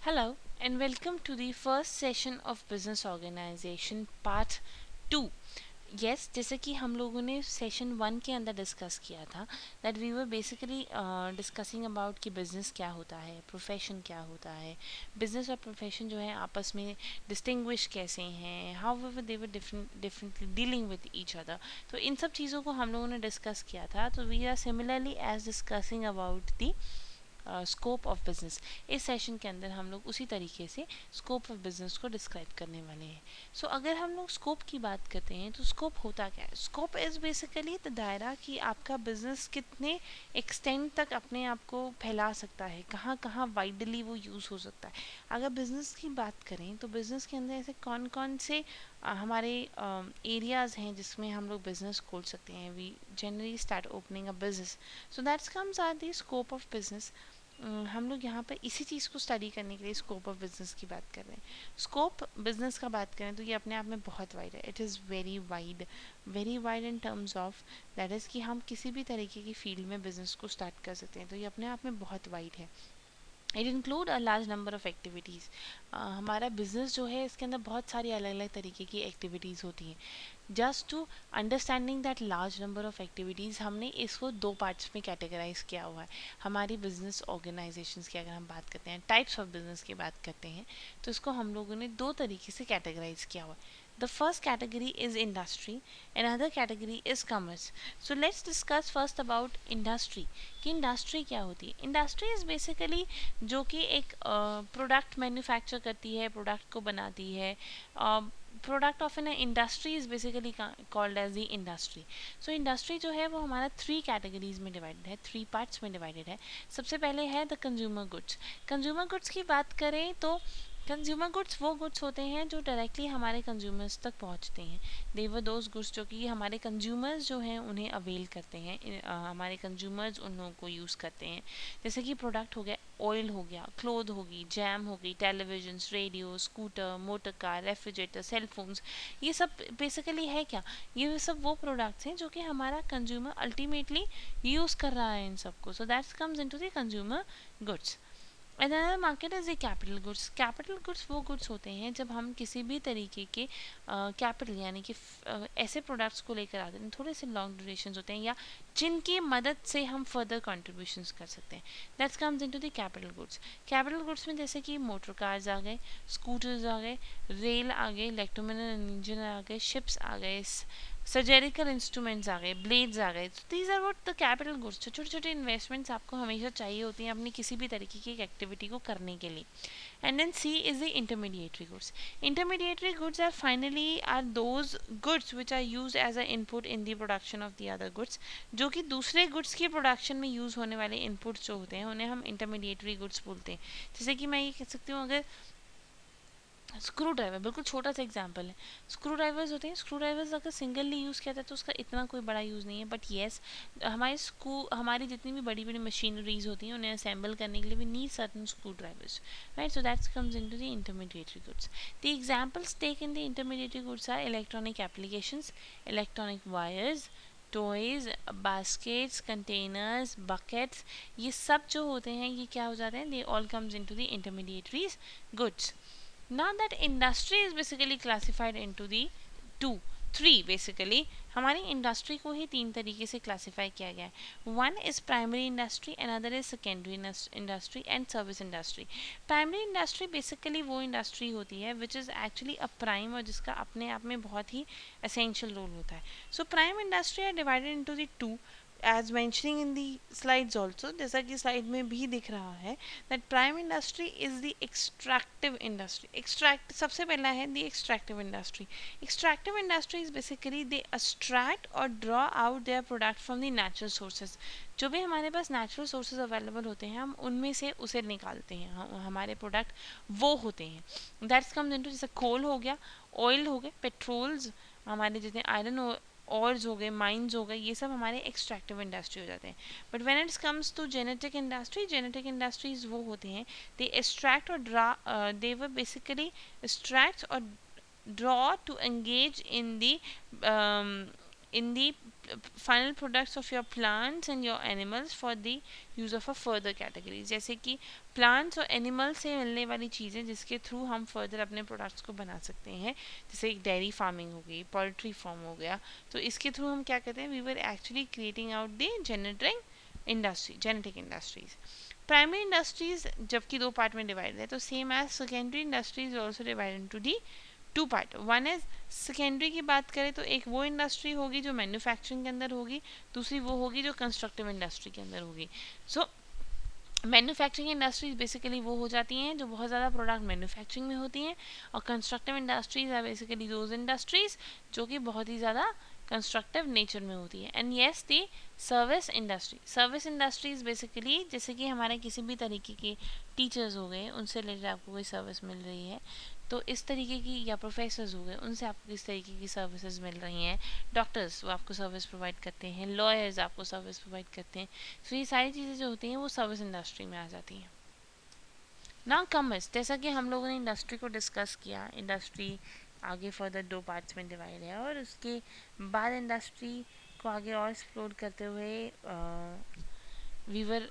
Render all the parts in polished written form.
Hello and welcome to the first session of Business Organization Part 2. Yes, जैसे कि हम लोगों ने सेशन 1 के अंदर डिस्कस किया था that we were basically discussing about कि बिज़नेस क्या होता है, प्रोफेशन क्या होता है, बिज़नेस और प्रोफेशन जो है आपस में डिस्टिंग्विश कैसे हैं, how were they were differently dealing with each other. तो इन सब चीज़ों को हम लोगों ने डिस्कस किया था. तो we are similarly as discussing about the scope of business. इस सेशन के अंदर हम लोग उसी तरीके से स्कोप ऑफ बिजनेस को डिस्क्राइब करने वाले हैं. सो अगर हम लोग स्कोप की बात करते हैं तो स्कोप होता क्या है? स्कोप इज बेसिकली द दायरा कि आपका बिजनेस कितने एक्सटेंड तक अपने आप को फैला सकता है, कहाँ कहाँ वाइडली वो यूज़ हो सकता है. अगर बिजनेस की बात करें तो बिजनेस के अंदर ऐसे कौन कौन से हमारे एरियाज़ हैं जिसमें हम लोग बिजनेस खोल सकते हैं. We generally start opening a business. So that's comes are the scope of business. हम लोग यहाँ पर इसी चीज़ को स्टडी करने के लिए स्कोप ऑफ बिजनेस की बात कर रहे हैं. स्कोप बिजनेस का बात करें तो ये अपने आप में बहुत वाइड है. It is very wide in terms of that is कि हम किसी भी तरीके की फील्ड में बिजनेस को स्टार्ट कर सकते हैं. तो ये अपने आप में बहुत वाइड है. It include a large number of activities. हमारा बिजनेस जो है इसके अंदर बहुत सारी अलग अलग तरीके की एक्टिविटीज़ होती हैं. Just to understanding that large number of activities हमने इसको दो पार्ट्स में कैटेगराइज किया हुआ है. हमारी बिजनेस ऑर्गेनाइजेशंस की अगर हम बात करते हैं, टाइप्स ऑफ बिजनेस की बात करते हैं, तो इसको हम लोगों ने दो तरीके से कैटेगराइज किया हुआ है. The first category is industry, another category is commerce. So let's discuss first about industry. कि इंडस्ट्री क्या होती है? इंडस्ट्री इज़ बेसिकली जो कि एक प्रोडक्ट मैन्युफैक्चर करती है, प्रोडक्ट को बनाती है. Product of an industry is basically called as the industry. So industry जो है वो हमारा थ्री कैटेगरीज में डिवाइडेड है, थ्री पार्ट्स में डिवाइडेड है. सबसे पहले है the consumer goods. Consumer goods की बात करें तो कंज्यूमर गुड्स वो गुड्स होते हैं जो डायरेक्टली हमारे कंज्यूमर्स तक पहुंचते हैं. दे वर दोज गुड्स जो कि हमारे कंज्यूमर्स जो हैं उन्हें अवेल करते हैं, हमारे कंज्यूमर्स उन लोगों को यूज़ करते हैं. जैसे कि प्रोडक्ट हो गया, ऑयल हो गया, क्लोथ होगी, जैम हो गई, television, radio, scooter, motor car, refrigerator, cell phones. ये सब बेसिकली है क्या? ये सब वो प्रोडक्ट्स हैं जो कि हमारा कंज्यूमर अल्टीमेटली यूज़ कर रहा है इन सबको. सो that comes into the consumer goods. Another market is the capital goods. Capital goods वो गुड्स होते हैं जब हम किसी भी तरीके के कैपिटल यानी कि ऐसे प्रोडक्ट्स को लेकर आते हैं, थोड़े से लॉन्ग ड्यूरेशन होते हैं या जिनकी मदद से हम फर्दर कंट्रीब्यूशंस कर सकते हैं. That's comes into the capital goods. Capital goods में जैसे कि मोटर कार्स आ गए, स्कूटर्स आ गए, रेल आ गए, इलेक्ट्रोमिनल इंजन आ गए, शिप्स आ गए, सर्जरिकल इंस्ट्रूमेंट्स आ गए, ब्लेड्स आ गए. तो these are what the capital goods. छोटे छोटे इन्वेस्टमेंट्स आपको हमेशा चाहिए होती हैं अपनी किसी भी तरीके की एक एक्टिविटी को करने के लिए. And then C is the intermediary goods. Intermediary goods are those goods which are used as an input in the production of the other goods. जो कि दूसरे goods की प्रोडक्शन में यूज़ होने वाले इनपुट्स जो होते हैं उन्हें हम इंटरमीडिएटरी गुड्स बोलते हैं. जैसे कि मैं ये कह सकती हूँ, अगर स्क्रू ड्राइवर बिल्कुल छोटा सा एग्जांपल है. स्क्रू ड्राइवर्स होते हैं, स्क्रू ड्राइवर्स अगर सिंगलली यूज़ किया जाए तो उसका इतना कोई बड़ा यूज़ नहीं है. बट येस, हमारी जितनी भी बड़ी बड़ी मशीनरीज होती हैं उन्हें असेंबल करने के लिए we need certain screwdrivers, right. So that's comes into the intermediatory goods. The examples take in the intermediatory goods are electronic applications, electronic wires, toys, baskets, containers, buckets. ये सब जो होते हैं ये क्या हो जाते हैं? They all comes into the intermediaries goods. Now that industry is basically classified into the three basically. हमारी इंडस्ट्री को ही तीन तरीके से क्लासीफाई किया गया है. One is primary industry, another is secondary industry and service industry. Primary industry basically वो industry होती है which is actually a prime और जिसका अपने आप में बहुत ही एसेंशियल रोल होता है. So prime industry are divided into the two as mentioning in the slides also. जैसा कि स्लाइड में भी दिख रहा है that prime industry is the extractive industry. extract सबसे पहला है the extractive industry. extractive industry is basically they extract or draw out their product from the natural sources. जो भी हमारे पास नेचुरल सोर्सेज अवेलेबल होते हैं हम उनमें से उसे निकालते हैं. हमारे प्रोडक्ट वो होते हैं. दैट्स कम्स इनटू जैसे कोल हो गया, ऑयल हो गए, पेट्रोल्स, हमारे जितने आयरन ऑर्स हो गए, माइंस हो गए, ये सब हमारे एक्सट्रैक्टिव इंडस्ट्री हो जाते हैं. But when it's comes to genetic industry, genetic industries वो होते हैं दे एक्सट्रैक्ट और दे वर बेसिकली एक्सट्रैक्ट और draw to engage in the in the final products of your plants and your animals for the use of a further category. जैसे कि plants और animals से मिलने वाली चीज़ें जिसके थ्रू हम further अपने products को बना सकते हैं, जैसे एक dairy farming हो गई, poultry farm हो गया, तो इसके थ्रू हम क्या कहते हैं, we were actually creating out the genetic industries. Primary industries जबकि दो पार्ट में डिवाइड है, तो same as secondary industries also divide into the two part. One is secondary की बात करें तो एक वो इंडस्ट्री होगी जो मैन्युफैक्चरिंग के अंदर होगी, दूसरी वो होगी जो कंस्ट्रक्टिव इंडस्ट्री के अंदर होगी. सो मैन्युफैक्चरिंग इंडस्ट्रीज बेसिकली वो हो जाती हैं जो बहुत ज़्यादा प्रोडक्ट मैन्युफैक्चरिंग में होती हैं, और constructive industries are basically those industries जो कि बहुत ही ज़्यादा कंस्ट्रक्टिव नेचर में होती है. And yes the service industries basically जैसे कि हमारे किसी भी तरीके के टीचर्स हो गए, उनसे रिलेटेड आपको कोई सर्विस मिल रही है, तो इस तरीके की, या प्रोफेसर्स हो गए, उनसे आपको किस तरीके की सर्विसेज मिल रही हैं, डॉक्टर्स वो आपको सर्विस प्रोवाइड करते हैं, लॉयर्स आपको सर्विस प्रोवाइड करते हैं. सो ये सारी चीज़ें जो होती हैं वो सर्विस इंडस्ट्री में आ जाती हैं. नाउ कॉमर्स, जैसा कि हम लोगों ने इंडस्ट्री को डिस्कस किया, इंडस्ट्री आगे फर्दर दो पार्ट्स में डिवाइड है, और उसके बाद इंडस्ट्री को आगे और एक्सप्लोर करते हुए we were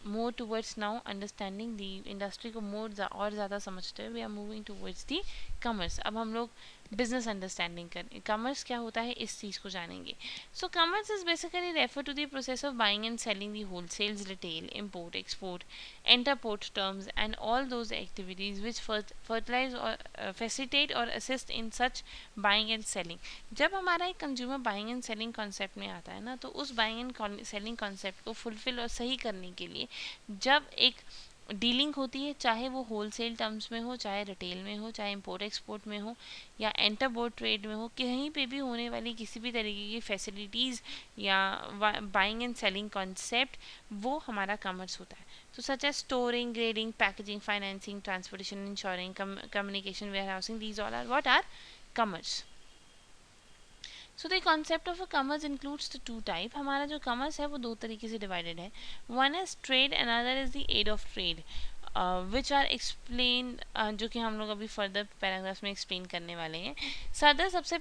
more towards now understanding the industry को और ज़्यादा समझते हुए we are moving towards the commerce. अब हम लोग बिजनेस अंडरस्टैंडिंग करें, कॉमर्स क्या होता है इस चीज़ को जानेंगे. So commerce is basically refer to the process of buying and selling the wholesales, retail, import, export, interport terms and all those activities which fertilize or facilitate or assist in such buying and selling. जब हमारा एक consumer buying and selling concept में आता है ना, तो उस buying and selling concept को फुलफिल और सही करने के लिए जब एक डीलिंग होती है, चाहे वो होलसेल टर्म्स में हो, चाहे रिटेल में हो, चाहे इंपोर्ट एक्सपोर्ट में हो, या इंटरबोर्ड ट्रेड में हो, कहीं पे भी होने वाली किसी भी तरीके की फैसिलिटीज़ या बाइंग एंड सेलिंग कॉन्सेप्ट, वो हमारा कॉमर्स होता है. So such as storing, grading, packaging, financing, transportation, insuring, communication, warehousing, these all are what are commerce. So the concept of a commerce includes the two type. हमारा जो commerce है वो दो तरीके से divided है. One is trade and another is the aid of trade. Which are explain, जो कि हम लोग अभी फर्दर पैराग्राफ्स में एक्सप्लेन करने वाले हैं. सदर सबसे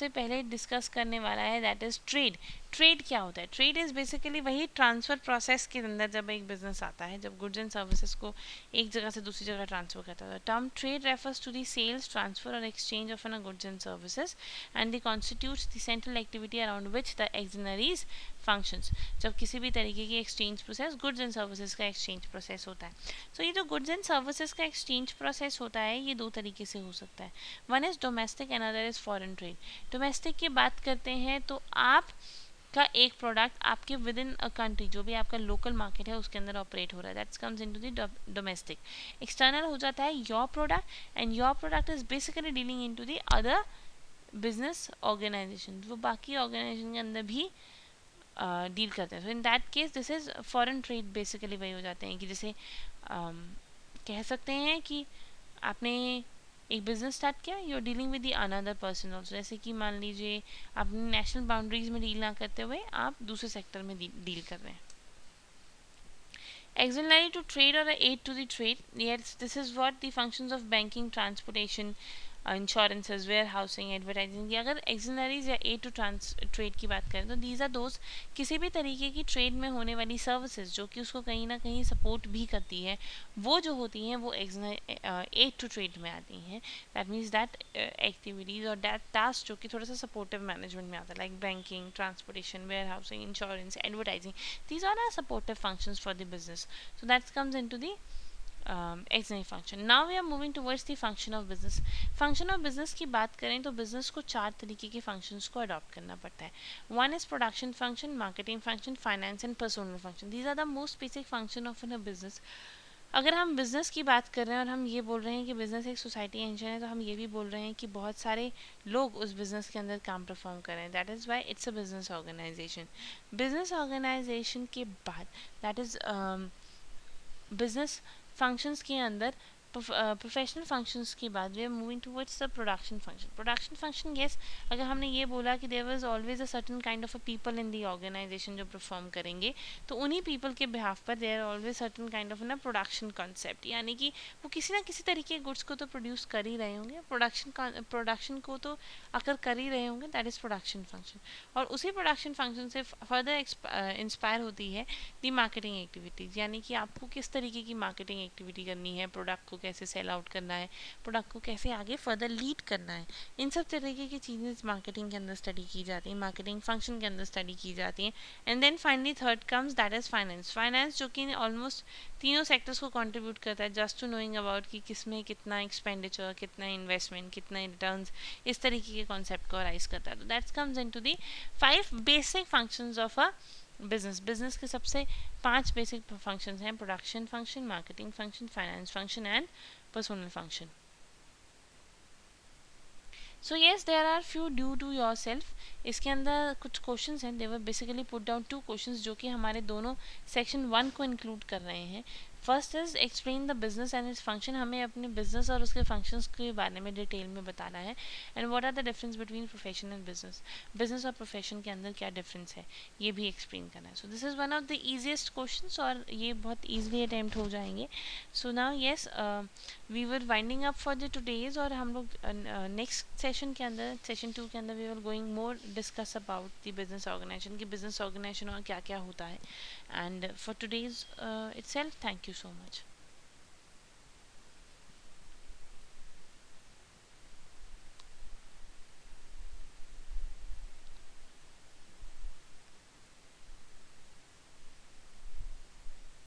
पहले डिस्कस करने वाला है दैट इज़ ट्रेड. ट्रेड क्या होता है? ट्रेड इज़ बेसिकली वही ट्रांसफ़र प्रोसेस के अंदर जब एक बिजनेस आता है, जब गुड्स एंड सर्विसेज को एक जगह से दूसरी जगह ट्रांसफ़र करता है. Term trade refers to the sales, transfer और exchange of an goods and services and the constitutes the central activity around which the auxiliaries functions. जब किसी भी तरीके की exchange process, goods and services का एक्सचेंज प्रोसेस होता है. So ये जो गुड्स एंड सर्विसेज का एक्सचेंज प्रोसेस होता है ये दो तरीके से हो सकता है. One is domestic and other is foreign trade. Domestic की बात करते हैं तो आप का एक प्रोडक्ट आपके विद इन अ कंट्री, जो भी आपका लोकल मार्केट है उसके अंदर ऑपरेट हो रहा है, that's comes into the domestic. External हो जाता है your product, and your product is basically dealing into the other business organization, वो बाकी ऑर्गेनाइजेशन के अंदर भी डील करते हैं. So in that case this is foreign trade. Basically वही हो जाते हैं कि जैसे कह सकते हैं कि आपने एक बिजनेस स्टार्ट किया, you are dealing with the another person also. जैसे कि मान लीजिए आपने नेशनल बाउंड्रीज में डील ना करते हुए आप दूसरे सेक्टर में डील कर रहे हैं. Auxiliary to trade or aid to the trade. Yes, this is what the functions of banking, transportation, insurances, warehousing, advertising. अगर एक्सिलरीज या एड टू ट्रेड की बात करें तो दीज आर दोस्त किसी भी तरीके की ट्रेड में होने वाली सर्विसेज जो कि उसको कहीं ना कहीं सपोर्ट भी करती है, वो जो होती हैं वो एड टू ट्रेड में आती हैं. दैट मीन्स दैट एक्टिविटीज़ और दैट टास्क जो कि थोड़ा सा सपोर्टिव मैनेजमेंट में आता है, like banking, transportation, warehousing, insurance, advertising. These are supportive functions for the business. So that comes in to the auxiliary function. Now we are moving towards the function of business. Function of business की बात करें तो business को चार तरीके के functions को adopt करना पड़ता है. One is production function, marketing function, finance and personal function. These are the most basic function of an business. अगर हम बिज़नेस की बात कर रहे हैं और हम ये बोल रहे हैं कि बिज़नेस एक सोसाइटी इंजन है, तो हम ये भी बोल रहे हैं कि बहुत सारे लोग उस बिज़नेस के अंदर काम परफॉर्म कर रहे हैं. That is why it's a business organization. Business organization के बाद दैट इज़ बिजनेस फंक्शंस के अंदर प्रोफेशनल फंक्शंस के बाद we are moving towards the production function. Production function, yes, अगर हमने ये बोला कि there was always a certain kind of a people in the organization जो परफॉर्म करेंगे, तो उन्हीं पीपल के बिहाफ पर there always certain kind of ना प्रोडक्शन कॉन्सेप्ट, यानी कि वो किसी ना किसी तरीके के गुड्स को तो प्रोड्यूस कर ही रहे होंगे, प्रोडक्शन को तो आकर कर ही रहे होंगे. That is production function. और उसी प्रोडक्शन फंक्शन से फर्दर इंस्पायर होती है दी मार्केटिंग एक्टिविटीज़, यानी कि आपको किस तरीके की मार्केटिंग एक्टिविटी करनी है, प्रोडक्ट को कैसे सेल आउट करना है, प्रोडक्ट को कैसे आगे फर्दर लीड करना है. इन सब तरीके की चीज़ें मार्केटिंग के अंदर स्टडी की जाती हैं, मार्केटिंग फंक्शन के अंदर स्टडी की जाती हैं. And then finally third comes that is finance. Finance जो कि ऑलमोस्ट तीनों सेक्टर्स को कंट्रीब्यूट करता है जस्ट टू नोइंग अबाउट कि किस में कितना एक्सपेंडिचर, कितना इन्वेस्टमेंट, कितना रिटर्न्स, इस तरीके के कॉन्सेप्ट को राइज करता है. तो that's comes into the 5 basic functions of a business के सबसे 5 बेसिक फंक्शंस हैं: production function, marketing function, finance function and personal function. So yes, there are few due to yourself. इसके अंदर कुछ क्वेश्चंस हैं. They were basically put down 2 questions जो कि हमारे दोनों सेक्शन 1 को इंक्लूड कर रहे हैं. First is explain the business and its function. हमें अपने बिजनेस और उसके फंक्शंस के बारे में डिटेल में बताना है. And what are the difference between profession and business. Business और प्रोफेशन के अंदर क्या डिफरेंस है, ये भी एक्सप्लेन करना है. So this is one of the easiest questions और ये बहुत ईजिली अटैम्प्ट हो जाएंगे. So now yes, we were winding up for the today's, और हम लोग नेक्स्ट सेशन के अंदर, सेशन 2 के अंदर we were going more discuss about the business organization कि बिजनेस ऑर्गेनाइजेशन और क्या क्या होता है. And for today's itself, thank you so much.